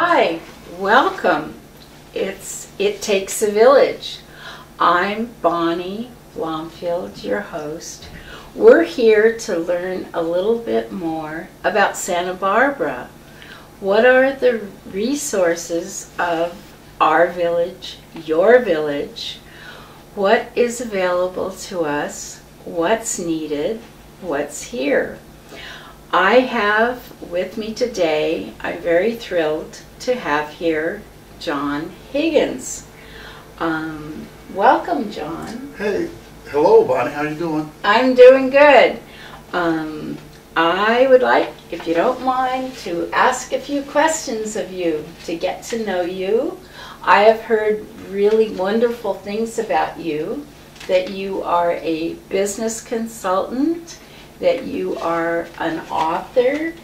Hi, welcome. It Takes a Village. I'm Bonnie Blomfield, your host. We're here to learn a little bit more about Santa Barbara. What are the resources of our village, your village? What is available to us? What's needed? What's here? I have with me today, I'm very thrilled to have here John Higgins. Welcome, John. Hey, hello, Bonnie. How you doing? I'm doing good. I would like, if you don't mind, to ask a few questions of you to get to know you. I have heard really wonderful things about you, that you are a business consultant, that you are an author,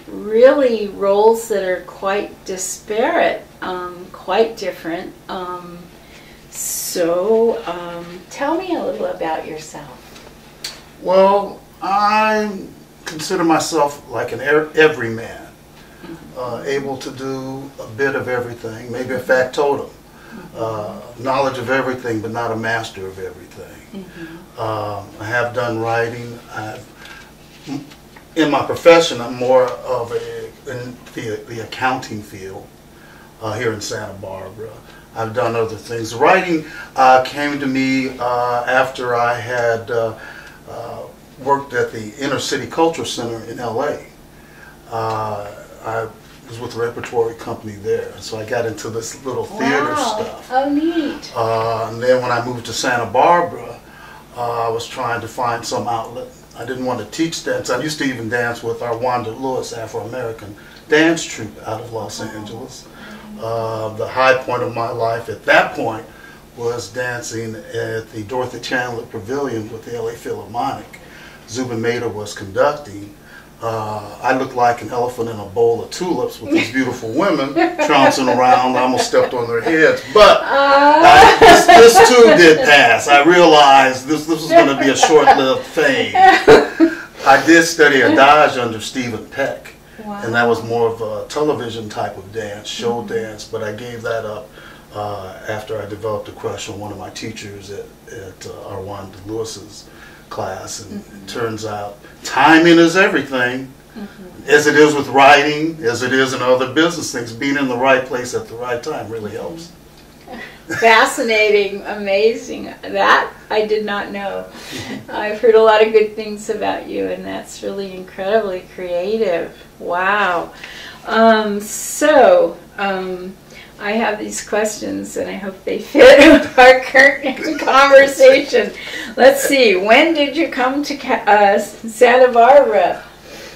really roles that are quite disparate, quite different. So tell me a little about yourself. Well, I consider myself like an everyman, able to do a bit of everything, maybe a factotum, knowledge of everything, but not a master of everything. I have done writing. In my profession, I'm more of in the accounting field here in Santa Barbara. I've done other things. Writing came to me after I had worked at the Inner City Culture Center in LA. I was with the repertory company there, so I got into this little theater stuff. Oh, neat. And then when I moved to Santa Barbara, I was trying to find some outlet. I didn't want to teach dance. I used to even dance with our Wanda Lewis Afro-American dance troupe out of Los Angeles. The high point of my life at that point was dancing at the Dorothy Chandler Pavilion with the LA Philharmonic. Zubin Mehta was conducting. I looked like an elephant in a bowl of tulips with these beautiful women trouncing around. I almost stepped on their heads. But this too did pass. I realized this was going to be a short-lived thing. I did study adage under Stephen Peck. Wow. And that was more of a television type of dance, show dance. But I gave that up after I developed a crush on one of my teachers at our Wanda Lewis's class, and it turns out timing is everything, as it is with writing, as it is in other business things. Being in the right place at the right time really helps. Fascinating, amazing. That I did not know. I've heard a lot of good things about you, and that's really incredibly creative. Wow. I have these questions, and I hope they fit with our current conversation. Let's see. When did you come to Santa Barbara?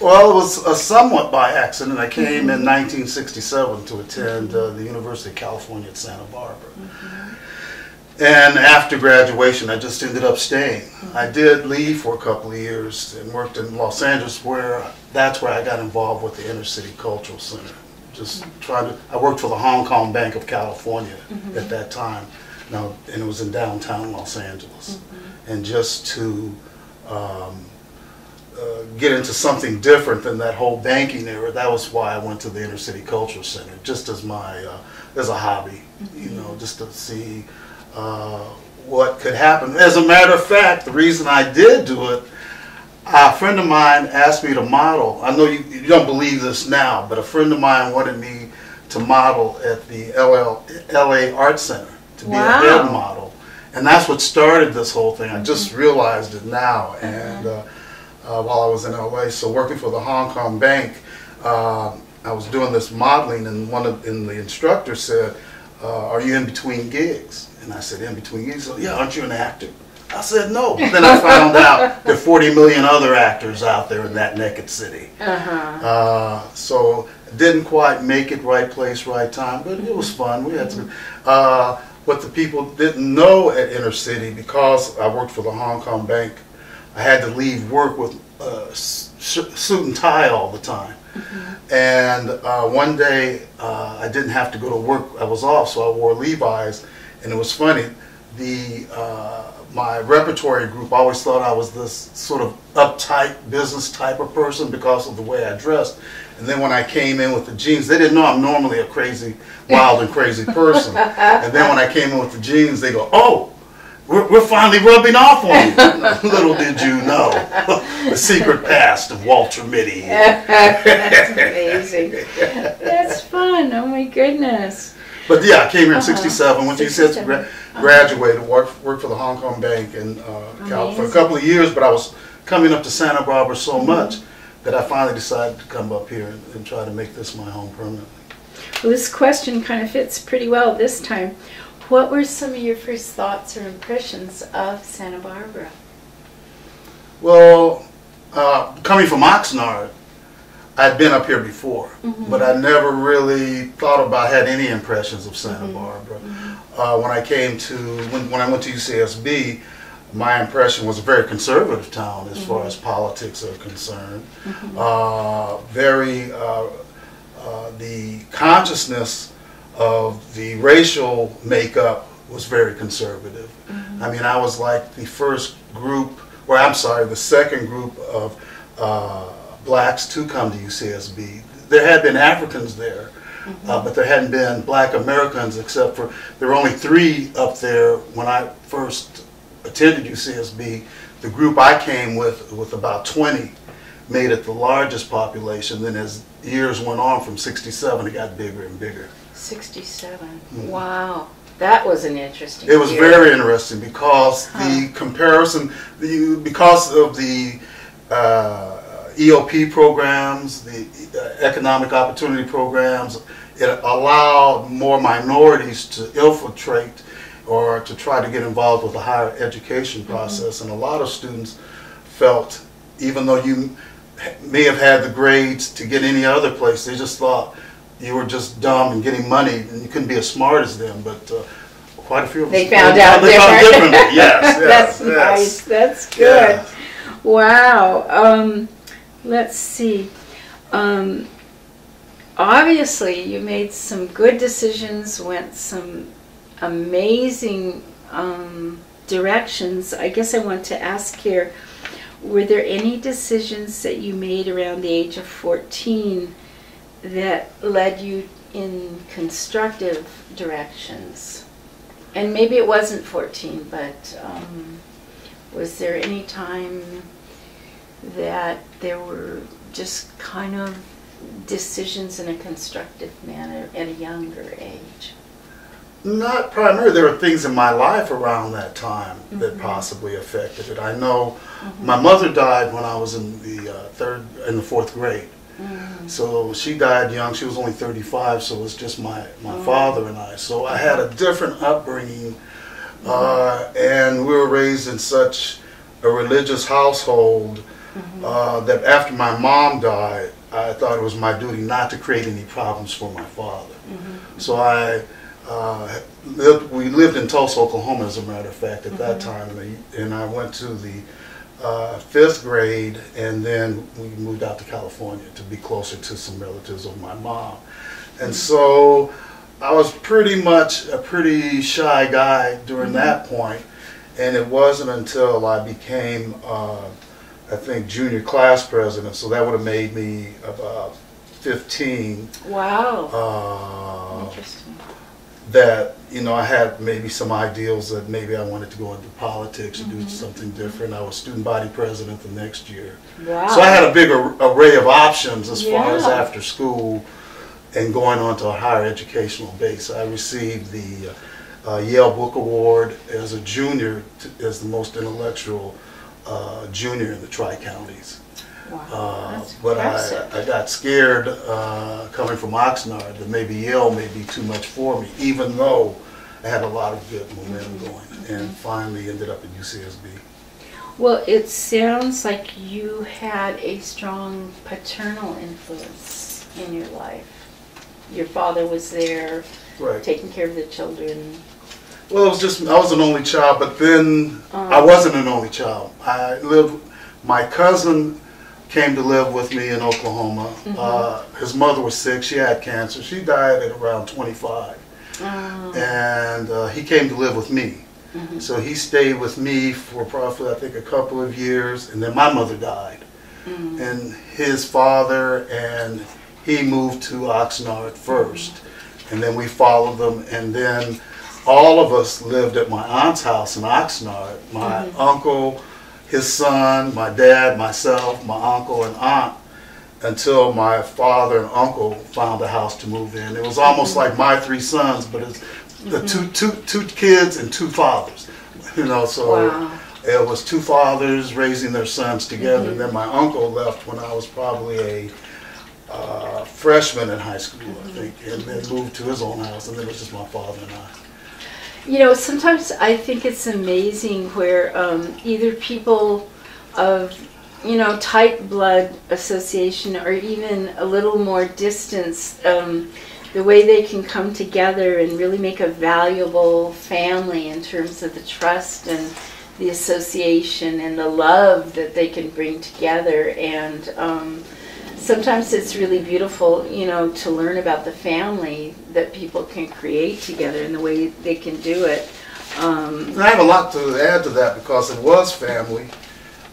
Well, it was somewhat by accident. I came in 1967 to attend the University of California at Santa Barbara. And after graduation, I just ended up staying. I did leave for a couple of years and worked in Los Angeles, that's where I got involved with the Inner City Cultural Center. I worked for the Hong Kong Bank of California at that time, and it was in downtown Los Angeles. And just to get into something different than that whole banking era, that was why I went to the Inner City Cultural Center, just as as a hobby, just to see what could happen. As a matter of fact, the reason I did do it, a friend of mine asked me to model. I know you don't believe this now, but a friend of mine wanted me to model at the LA Art Center, to be a head model. And that's what started this whole thing. I just realized it now. And while I was in LA, so working for the Hong Kong Bank, I was doing this modeling, and the instructor said, "Are you in between gigs?" And I said, "In between gigs?" So, "Yeah, aren't you an actor?" I said, "No." But then I found out there are 40 million other actors out there in that naked city. So didn't quite make it, right place, right time, but it was fun. We had some. What the people didn't know at Inner City, because I worked for the Hong Kong Bank, I had to leave work with suit and tie all the time. And one day I didn't have to go to work. I was off, so I wore Levi's. And it was funny. My repertory group always thought I was this sort of uptight business type of person because of the way I dressed. And then when I came in with the jeans, they didn't know I'm normally a crazy, wild and crazy person. And then when I came in with the jeans, they go, "Oh, we're finally rubbing off on you." Little did you know the secret past of Walter Mitty. That's amazing. That's fun. Oh my goodness. But yeah, I came here in '67, went to UCSB, graduated, worked for the Hong Kong Bank in for a couple of years, but I was coming up to Santa Barbara so much that I finally decided to come up here and try to make this my home permanently. Well, this question kind of fits pretty well this time. What were some of your first thoughts or impressions of Santa Barbara? Well, coming from Oxnard, I'd been up here before, but I never really thought about, had any impressions of Santa Barbara. When I came to, when I went to UCSB, my impression was a very conservative town as far as politics are concerned. The consciousness of the racial makeup was very conservative. I mean, I was like the first group, or I'm sorry, the second group of blacks to come to UCSB. There had been Africans there, but there hadn't been black Americans, except for, there were only 3 up there when I first attended UCSB. The group I came with about 20, made it the largest population. Then as years went on, from '67, it got bigger and bigger. 67. Wow. That was an interesting It was year. very interesting because the comparison, because of the EOP programs, the economic opportunity programs, it allowed more minorities to infiltrate or to try to get involved with the higher education process. And a lot of students felt, even though you may have had the grades to get any other place, they just thought you were just dumb and getting money and you couldn't be as smart as them. But quite a few of They us found out differently. Yes, That's nice. That's good. Yeah. Wow. Let's see. Obviously, you made some good decisions, went some amazing directions. I guess I want to ask here, were there any decisions that you made around the age of 14 that led you in constructive directions? And maybe it wasn't 14, but was there any time that there were just kind of decisions in a constructive manner at a younger age? Not primarily. There were things in my life around that time that possibly affected it. I know my mother died when I was in the 4th grade. So she died young. She was only 35, so it was just my father and I. So I had a different upbringing, and we were raised in such a religious household that after my mom died, I thought it was my duty not to create any problems for my father. So we lived in Tulsa, Oklahoma, as a matter of fact, at that time, and I went to the 5th grade, and then we moved out to California to be closer to some relatives of my mom. And so I was pretty much a pretty shy guy during that point, and it wasn't until I became, I think, junior class president, so that would have made me about 15. Wow. Interesting. That, you know, I had maybe some ideals that maybe I wanted to go into politics and do something different. I was student body president the next year. Wow. So I had a bigger array of options as far as after school and going on to a higher educational base. I received the Yale Book Award as a junior, as the most intellectual junior in the Tri-Counties. Wow, but I got scared coming from Oxnard that maybe Yale may be too much for me, even though I had a lot of good momentum going, and finally ended up at UCSB. Well, it sounds like you had a strong paternal influence in your life. Your father was there, taking care of the children. Well, it was just, I was an only child, but then I wasn't an only child. My cousin came to live with me in Oklahoma. His mother was sick. She had cancer. She died at around 25. And he came to live with me. So he stayed with me for probably, I think, a couple of years, and then my mother died. And his father and he moved to Oxnard first, and then we followed them, and then all of us lived at my aunt's house in Oxnard. My uncle, his son, my dad, myself, my uncle and aunt, until my father and uncle found a house to move in. It was almost like my three sons, but it's the two kids and two fathers. You know, so Wow. it was two fathers raising their sons together. And then my uncle left when I was probably a freshman in high school, I think, and then moved to his own house, and then it was just my father and I. You know, sometimes I think it's amazing where either people of, you know, tight blood association or even a little more distance, the way they can come together and really make a valuable family in terms of the trust and the association and the love that they can bring together. And sometimes it's really beautiful, you know, to learn about the family that people can create together and the way they can do it. And I have a lot to add to that because it was family.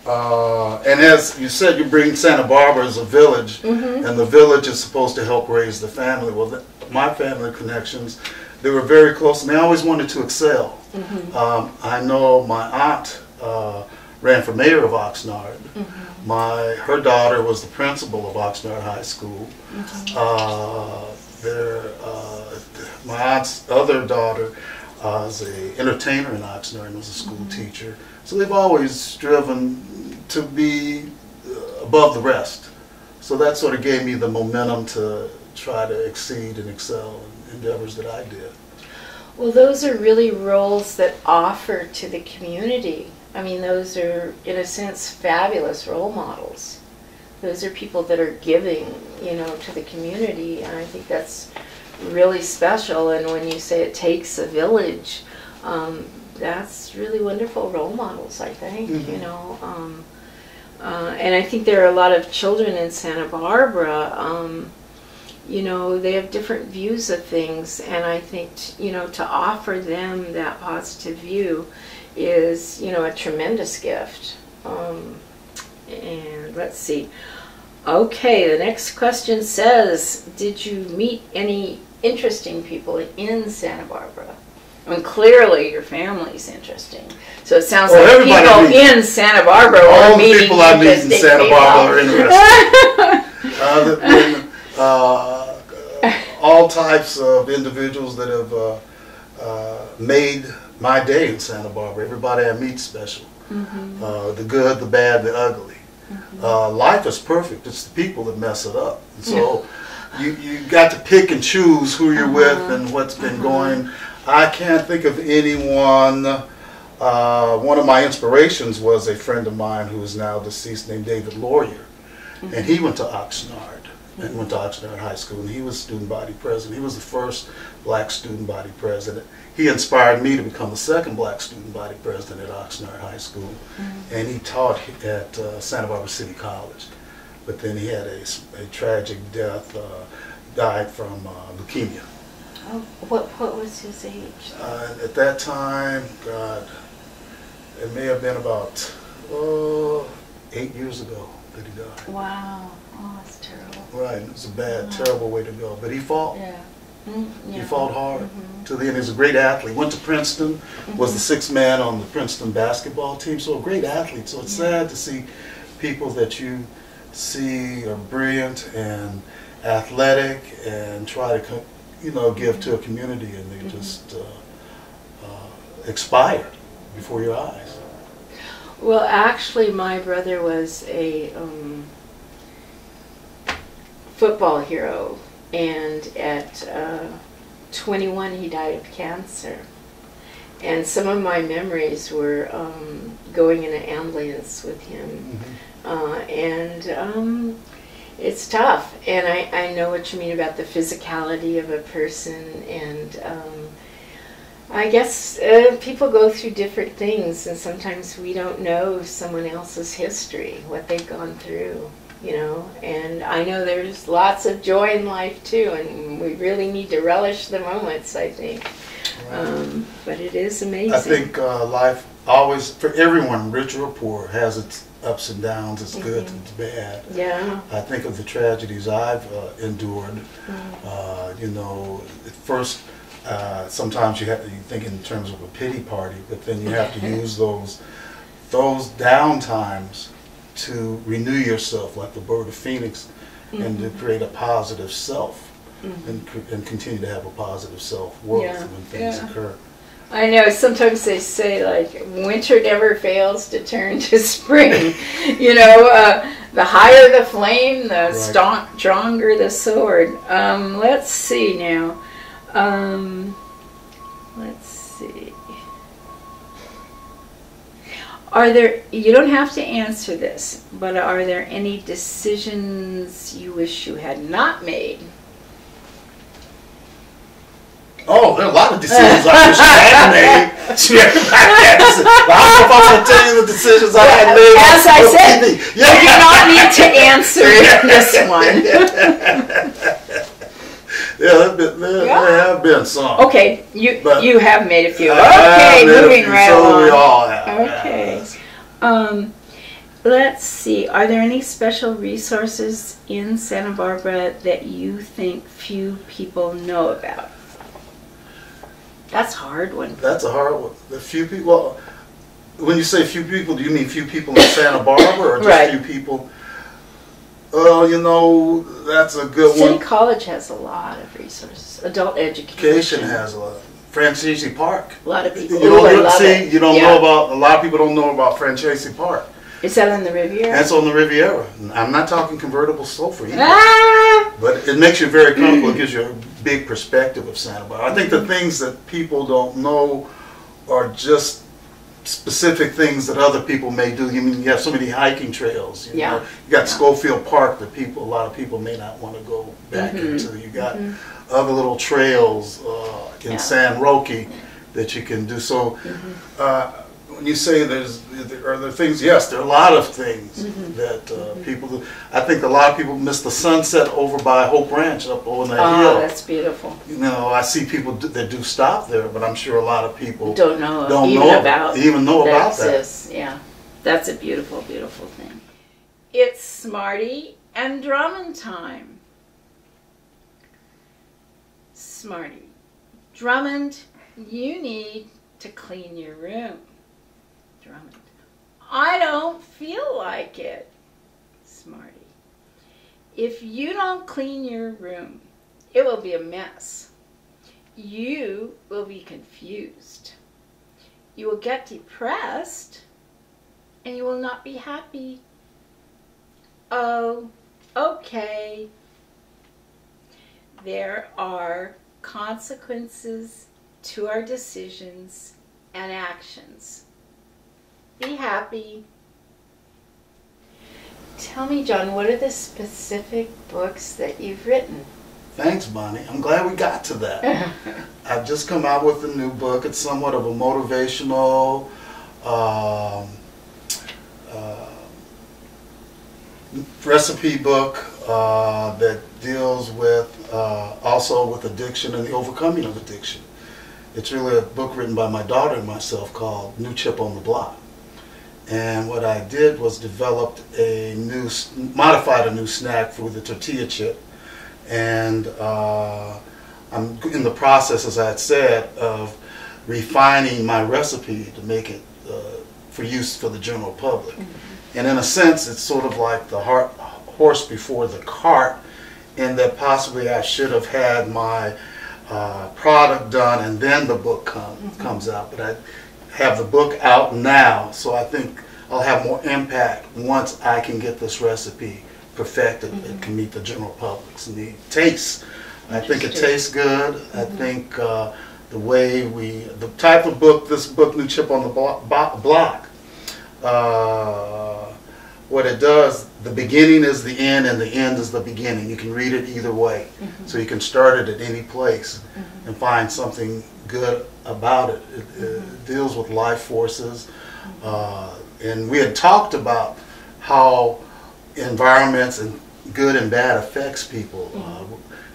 And as you said, you bring Santa Barbara as a village, and the village is supposed to help raise the family. Well, my family connections, they were very close, and they always wanted to excel. I know my aunt ran for mayor of Oxnard. Her daughter was the principal of Oxnard High School. My aunt's other daughter is an entertainer in Oxnard and was a school teacher. So they've always striven to be above the rest. So that sort of gave me the momentum to try to exceed and excel in endeavors that I did. Well, those are really roles that offer to the community. I mean, those are, in a sense, fabulous role models. Those are people that are giving, you know, to the community, and I think that's really special. And when you say it takes a village, that's really wonderful role models, I think, you know. And I think there are a lot of children in Santa Barbara, you know, they have different views of things, and I think, you know, to offer them that positive view is, you know, a tremendous gift. And let's see. Okay, the next question says, did you meet any interesting people in Santa Barbara? I mean, clearly your family's interesting. So it sounds like people in Santa Barbara are meeting all the people I meet in Santa Barbara are interesting. All types of individuals that have made my day in Santa Barbara. Everybody I meet special. The good, the bad, the ugly. Life is perfect. It's the people that mess it up. And so you got to pick and choose who you're with and what's been going. I can't think of anyone. One of my inspirations was a friend of mine who is now deceased named David Laurier. And he went to Oxnard and went to Oxnard High School, and he was student body president. He was the first black student body president. He inspired me to become the second black student body president at Oxnard High School, and he taught at Santa Barbara City College. But then he had a tragic death, died from leukemia. Oh, what was his age? At that time, God, it may have been about 8 years ago that he died. Wow. Oh, that's terrible. Right, it was a bad, terrible way to go. But he fought. Yeah. He fought hard to the end. He was a great athlete. Went to Princeton, was the sixth man on the Princeton basketball team. So a great athlete. So it's sad to see people that you see are brilliant and athletic and try to, you know, give to a community, and they just expire before your eyes. Well, actually, my brother was a football hero, and at 21 he died of cancer. And some of my memories were going in an ambulance with him. It's tough, and I know what you mean about the physicality of a person, and I guess people go through different things, and sometimes we don't know someone else's history, what they've gone through, you know. And I know there's lots of joy in life too, and we really need to relish the moments, I think. But it is amazing. I think life always, for everyone, rich or poor, has its ups and downs. It's good, it's bad. Yeah. I think of the tragedies I've endured. You know, at first, sometimes you think in terms of a pity party, but then you have to use those down times to renew yourself like the bird of Phoenix, and to create a positive self, and continue to have a positive self-worth when things occur. I know, sometimes they say, like, winter never fails to turn to spring. You know, the higher the flame, the stronger the sword. Let's see now. Let's see. Are there, you don't have to answer this, but are there any decisions you wish you had not made? Oh, there are a lot of decisions I wish I had made. I don't know if I'm going to tell you the decisions I had made. As I said, you do not need to answer this one. There have been some. Okay, you have made a few. Okay, moving right along. We all have. Okay. Let's see. Are there any special resources in Santa Barbara that you think few people know about? That's a hard one. That's a hard one. The few people. Well, when you say few people, do you mean few people in Santa Barbara, or just few people? Oh, you know, that's a good one. City College has a lot of resources. Adult education has a lot. Francesi Park. A lot of people. You don't know about. A lot of people don't know about Francesi Park. Is that on the Riviera? That's on the Riviera. I'm not talking convertible sofa either. But it makes you very comfortable. It gives you a big perspective of Santa Barbara. I think the things that people don't know are just specific things that other people may do. You have so many hiking trails. You know? You got Schofield Park that a lot of people may not want to go back into. You got other little trails in San Roque that you can do. So when you say are there things, yes, there are a lot of things that people do. I think a lot of people miss the sunset over by Hope Ranch up on that hill. Oh, that's beautiful. You know, I see people that do stop there, but I'm sure a lot of people don't know about that. Yeah, that's a beautiful, beautiful thing. It's Smarty and Drummond time. Smarty, Drummond, you need to clean your room. Drummond, I don't feel like it. Smarty, if you don't clean your room, it will be a mess. You will be confused. You will get depressed, and you will not be happy. Oh, okay. There are consequences to our decisions and actions. Be happy. Tell me, John, what are the specific books that you've written? Thanks, Bonnie. I'm glad we got to that. I've just come out with a new book. It's somewhat of a motivational recipe book that deals with also with addiction and the overcoming of addiction. It's really a book written by my daughter and myself called New Chip on the Block. And what I did was modified a new snack for the tortilla chip. And I'm in the process, as I had said, of refining my recipe to make it for use for the general public. And in a sense, it's sort of like the horse before the cart, in that possibly I should have had my product done and then the book comes out. But I have the book out now, so I think I'll have more impact once I can get this recipe perfected that can meet the general public's need. Taste. I think it tastes good. I think the type of book, this book, New Chip on the Block, what it does, the beginning is the end and the end is the beginning. You can read it either way. So you can start it at any place and find something good about it. It deals with life forces. And we had talked about how environments and good and bad affects people.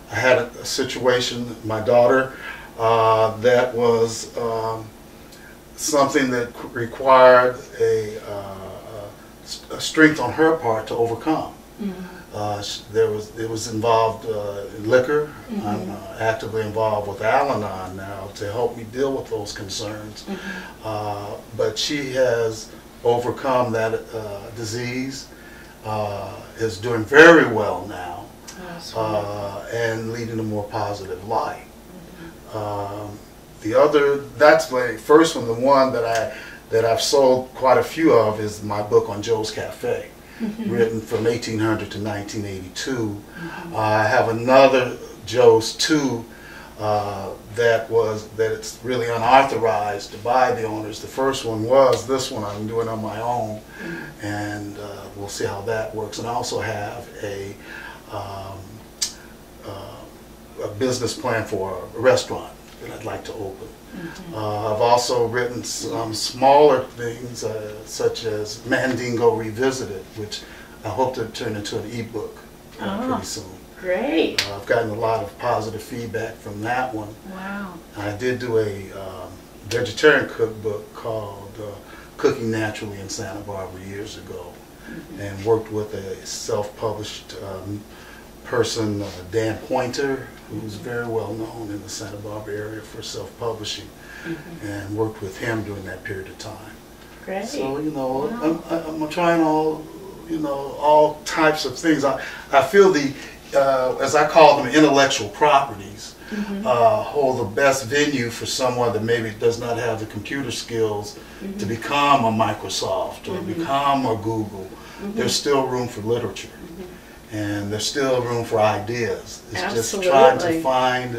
I had a situation, my daughter, that was something that required a strength on her part to overcome. It was involved in liquor. I'm actively involved with Al-Anon now to help me deal with those concerns. But she has overcome that disease, is doing very well now, and leading a more positive life. That's the first one. The one that I've sold quite a few of is my book on Joe's Cafe, written from 1800 to 1982. I have another Joe's 2 that it's really unauthorized by the owners. The first one was this one I'm doing on my own, and we'll see how that works. And I also have a business plan for a restaurant that I'd like to open. I've also written some smaller things, such as Mandingo Revisited, which I hope to turn into an ebook pretty soon. Great. I've gotten a lot of positive feedback from that one. Wow. I did do a vegetarian cookbook called Cooking Naturally in Santa Barbara years ago, and worked with a self-published person, Dan Pointer, who's very well known in the Santa Barbara area for self-publishing, and worked with him during that period of time. Great. So, you know, Wow. I'm trying all types of things. I feel as I call them, intellectual properties, hold the best venue for someone that maybe does not have the computer skills to become a Microsoft or become a Google. There's still room for literature. And there's still room for ideas. It's just trying to find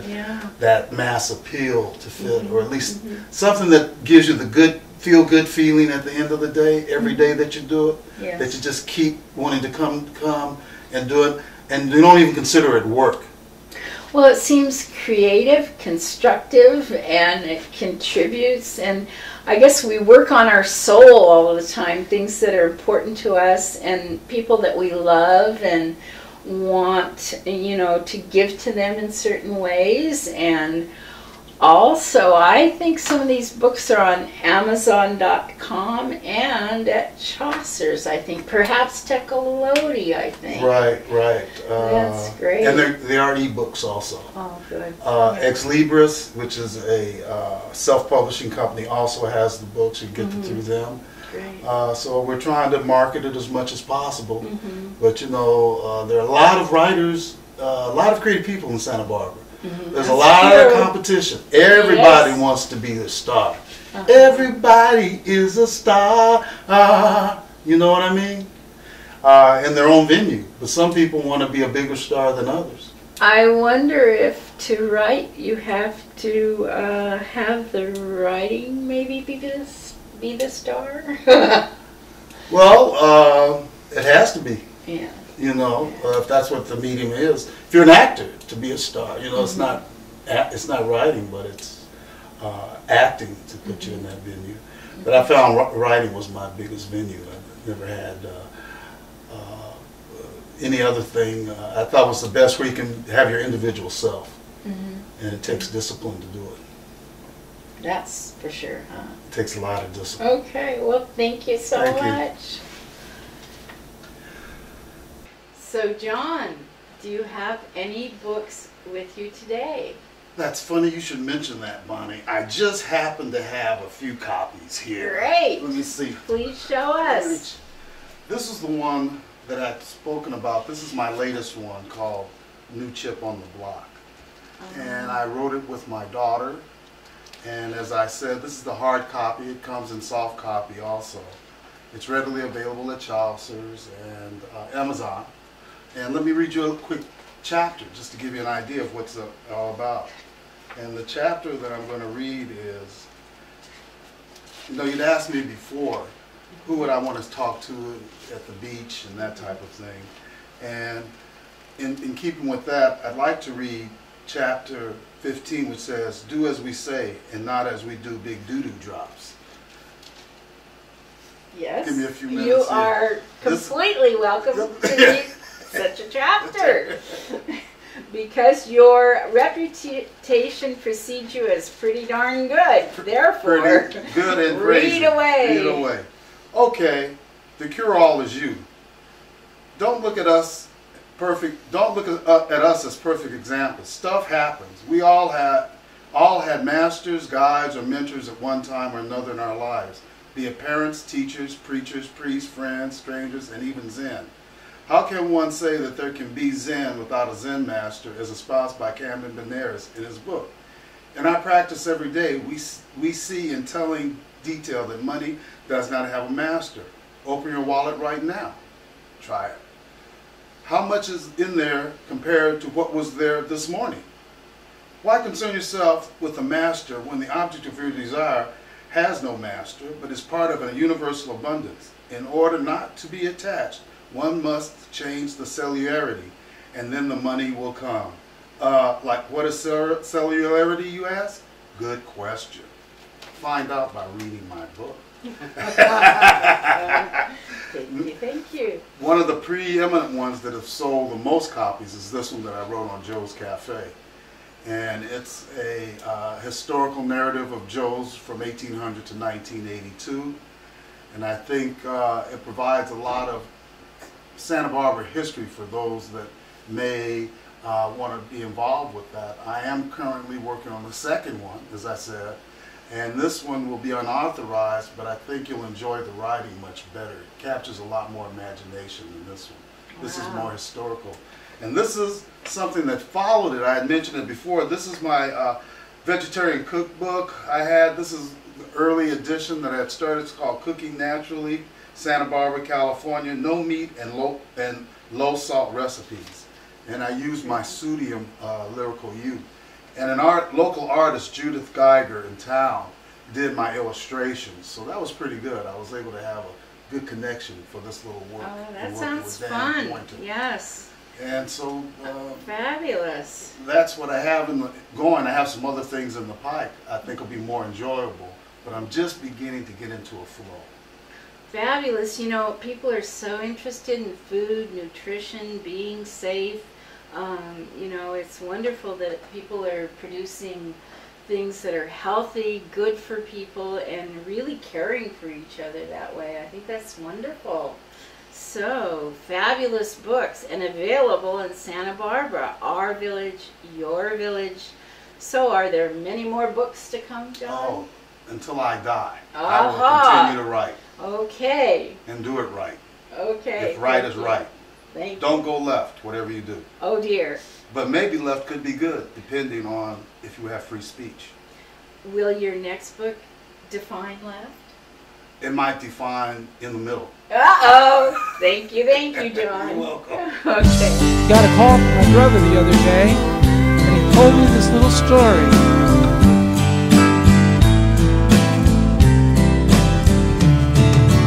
that mass appeal to fit, or at least something that gives you the feel-good feeling at the end of the day, every day that you do it, that you just keep wanting to come and do it, and you don't even consider it work. Well, it seems creative, constructive, and it contributes. And I guess we work on our soul all the time, things that are important to us and people that we love and want, to give to them in certain ways. And also, I think some of these books are on Amazon.com and at Chaucer's, I think. Perhaps Teccolodi, I think. Right. That's great. And there are ebooks also. Oh, good. Ex Libris, which is a self-publishing company, also has the books. You can get through them. Great. So we're trying to market it as much as possible. But, there are a lot of writers, a lot of creative people in Santa Barbara. There's a lot of competition. Everybody wants to be a star. Everybody is a star. You know what I mean? In their own venue. But some people want to be a bigger star than others. I wonder if to write you have to have the writing maybe be the star? Well, it has to be. Yeah. If that's what the medium is. If you're an actor, to be a star, it's not writing, but it's acting to put you in that venue. But I found writing was my biggest venue. I never had any other thing. I thought was the best, where you can have your individual self, and it takes discipline to do it. That's for sure, huh? It takes a lot of discipline. Okay, well, thank you so much. So, John, do you have any books with you today? That's funny you should mention that, Bonnie. I just happen to have a few copies here. Great. Let me see. Please show us. This is the one that I've spoken about. This is my latest one, called New Chip on the Block. And I wrote it with my daughter. And as I said, this is the hard copy. It comes in soft copy also. It's readily available at Chaucer's and Amazon. And let me read you a quick chapter just to give you an idea of what's all about. And the chapter that I'm going to read is, you'd asked me before, who would I want to talk to at the beach and that type of thing. And in keeping with that, I'd like to read chapter 15, which says, "Do as we say and not as we do big doo-doo drops." Yes. Give me a few minutes. You are completely welcome to read such a chapter. Because your reputation precedes you as pretty darn good. Therefore, pretty good and read crazy. away. Read away. Okay. The cure-all is you. Don't look at us perfect. Don't look at us as perfect examples. Stuff happens. We all had masters, guides, or mentors at one time or another in our lives, be it parents, teachers, preachers, priests, friends, strangers, and even Zen. How can one say that there can be Zen without a Zen master, as espoused by Camden Benares in his book? In our practice every day, we see in telling detail that money does not have a master. Open your wallet right now. Try it. How much is in there compared to what was there this morning? Why concern yourself with a master when the object of your desire has no master, but is part of a universal abundance? In order not to be attached, one must change the cellularity, and then the money will come. Like, what is cellularity, you ask? Good question. Find out by reading my book. Thank you. One of the preeminent ones that have sold the most copies is this one that I wrote on Joe's Cafe. And it's a historical narrative of Joe's from 1800 to 1982. And I think it provides a lot of Santa Barbara history for those that may want to be involved with that. I am currently working on the second one, as I said, and this one will be unauthorized, but I think you'll enjoy the writing much better. It captures a lot more imagination than this one. This is more historical. And this is something that followed it. I had mentioned it before. This is my vegetarian cookbook. This is the early edition that I had started. It's called Cooking Naturally, Santa Barbara, California. No meat and low salt recipes. And I used my pseudonym, Lyrical You. And an local artist, Judith Geiger in town, did my illustrations. So that was pretty good. I was able to have a good connection for this little work. Oh, that sounds fun. Yes. And so fabulous. That's what I have going. I have some other things in the pipe I think will be more enjoyable, but I'm just beginning to get into a flow. Fabulous. You know, people are so interested in food, nutrition, being safe. You know, it's wonderful that people are producing things that are healthy, good for people, and really caring for each other that way. I think that's wonderful. So, fabulous books, and available in Santa Barbara, our village, your village. So, are there many more books to come, John? Oh, until I die. I will continue to write. Okay. And do it right. Okay. If right is right. Thank you. Don't go left, whatever you do. Oh dear. But maybe left could be good, depending on if you have free speech. Will your next book define left? It might define in the middle. Uh-oh. Thank you, John. You're welcome. Okay. Got a call from my brother the other day, and he told me this little story.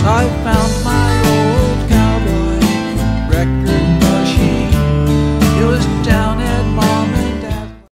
I found